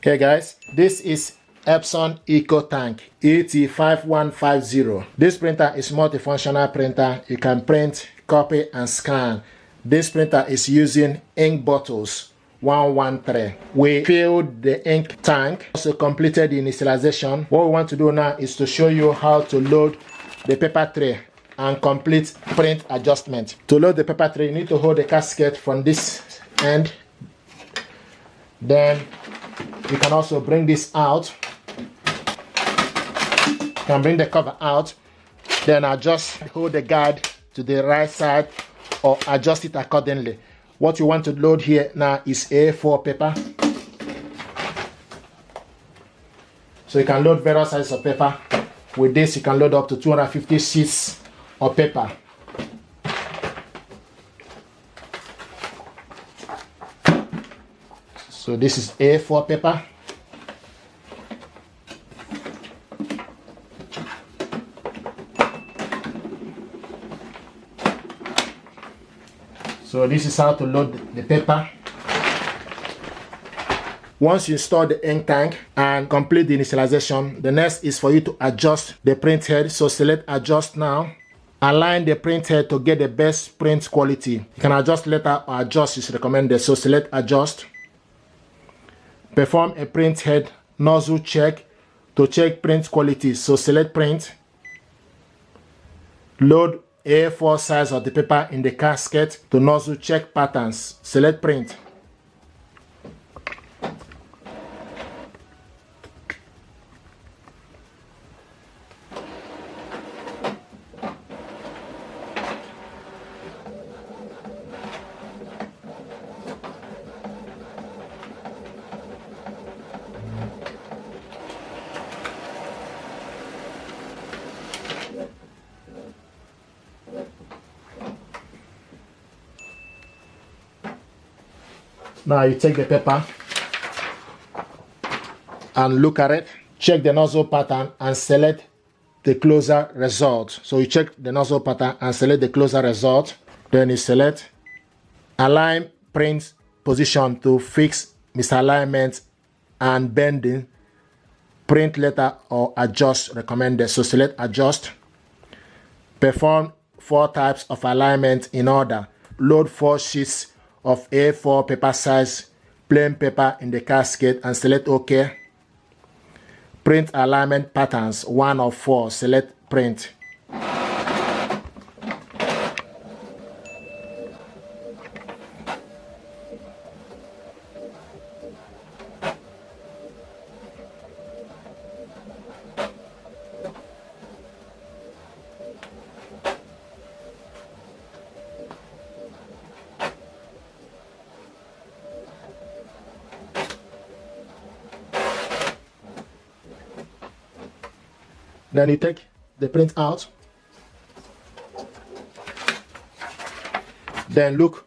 Hey guys, this is Epson Eco Tank ET5150. This printer is multifunctional printer. You can print, copy, and scan. This printer is using ink bottles 113. We filled the ink tank, also completed the initialization. What we want to do now is to show you how to load the paper tray and complete print adjustment. To load the paper tray, you need to hold the casket from this end. Then you can also bring this out. You can bring the cover out. Then hold the guard to the right side or adjust it accordingly. What you want to load here now is A4 paper. So you can load various sizes of paper. With this, you can load up to 250 sheets of paper. So this is A4 paper. So this is how to load the paper. Once you install the ink tank and complete the initialization, the next is for you to adjust the print head. So select adjust now. Align the print head to get the best print quality. You can adjust later or adjust is recommended. So select adjust. Perform a print head nozzle check to check print quality. So select print. Load A4 size of the paper in the casket to nozzle check patterns. Select print. Now you take the paper and look at it, check the nozzle pattern and select the closer result. So you check the nozzle pattern and select the closer result. Then you select align print position to fix misalignment and bending. Print letter or adjust recommended. So select adjust. Perform 4 types of alignment in order. Load 4 sheets of A4 paper size plain paper in the casket and select OK. Print alignment patterns 1 of 4. Select print. Then you take the print out. Then look,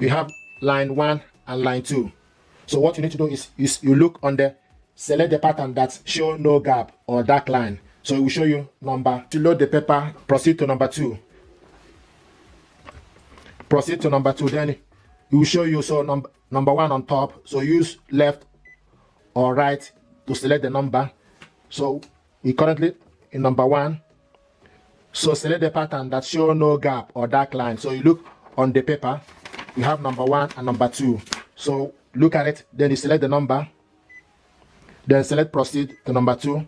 you have line 1 and line 2. So what you need to do is you look on the, select the pattern that show no gap or dark line. So it will show you number. To load the paper, proceed to number 2. Proceed to number 2. Then it will show you, so number 1 on top. So use left or right to select the number. So we currently in number 1. So select the pattern that show no gap or dark line. So you look on the paper, you have number 1 and number 2. So look at it, then you select the number, then select proceed to number 2.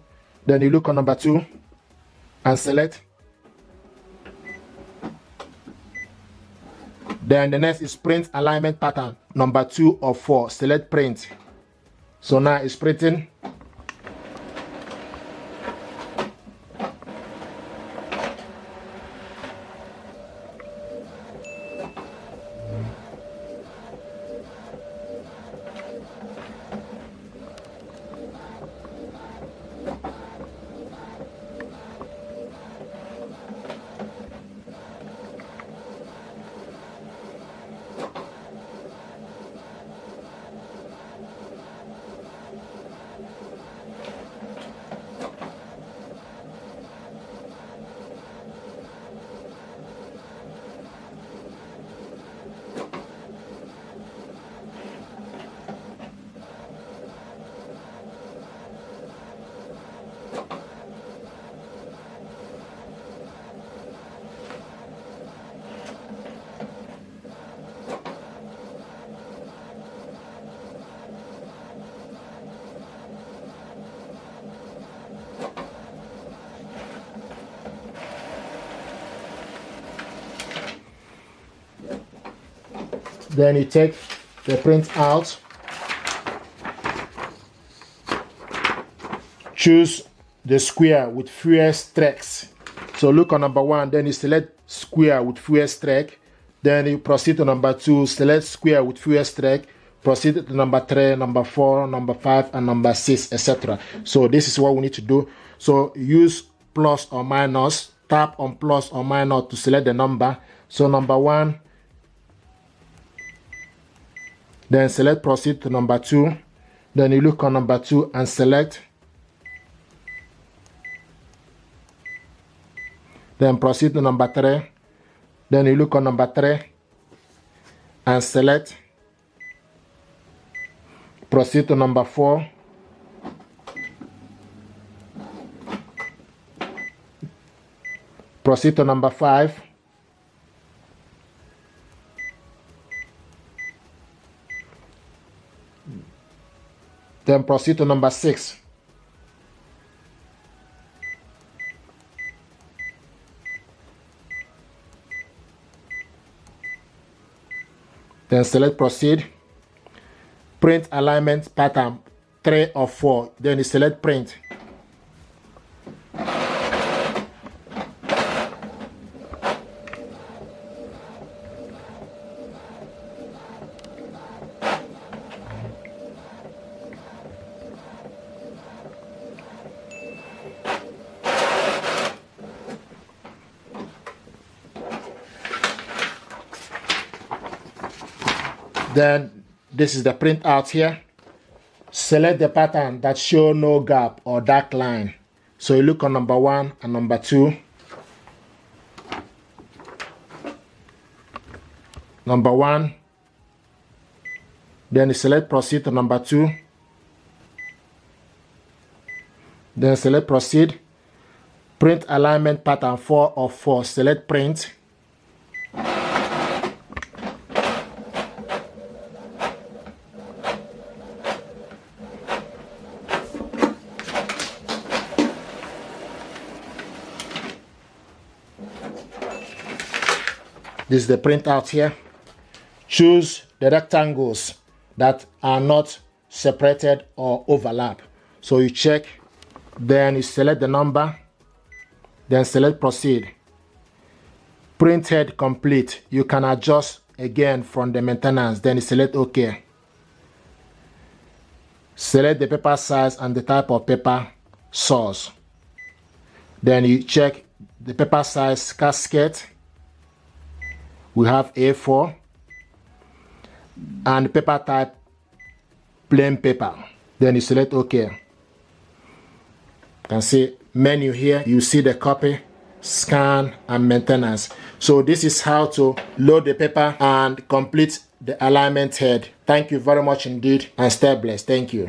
Then you look on number 2 and select. Then the next is print alignment pattern number 2 of 4. Select print. So now it's printing. Then you take the print out. Choose the square with fewest streaks. So look on number 1, then you select square with fewest streak. Then you proceed to number 2, select square with fewest streak. Proceed to number 3, number 4, number 5, and number 6, etc. So this is what we need to do. So use plus or minus. Tap on plus or minus to select the number. So number 1. Then select proceed to number 2. Then you look on number 2 and select. Then proceed to number 3. Then you look on number 3 and select. Proceed to number 4. Proceed to number 5. Then proceed to number 6. Then select proceed. Print alignment pattern 3 or 4. Then you select print. Then this is the print out here. Select the pattern that show no gap or dark line. So you look on number 1 and number 2. Number 1. Then you select proceed to number 2. Then select proceed. Print alignment pattern 4 of 4. Select print. This is the printout here. Choose the rectangles that are not separated or overlap. So you check, then you select the number, then select proceed. Printed complete. You can adjust again from the maintenance, then you select OK. Select the paper size and the type of paper source. Then you check the paper size casket. We have A4 and paper type plain paper. Then you select OK. You can see menu here. You see the copy, scan, and maintenance. So this is how to load the paper and complete the alignment head. Thank you very much indeed, and stay blessed. Thank you.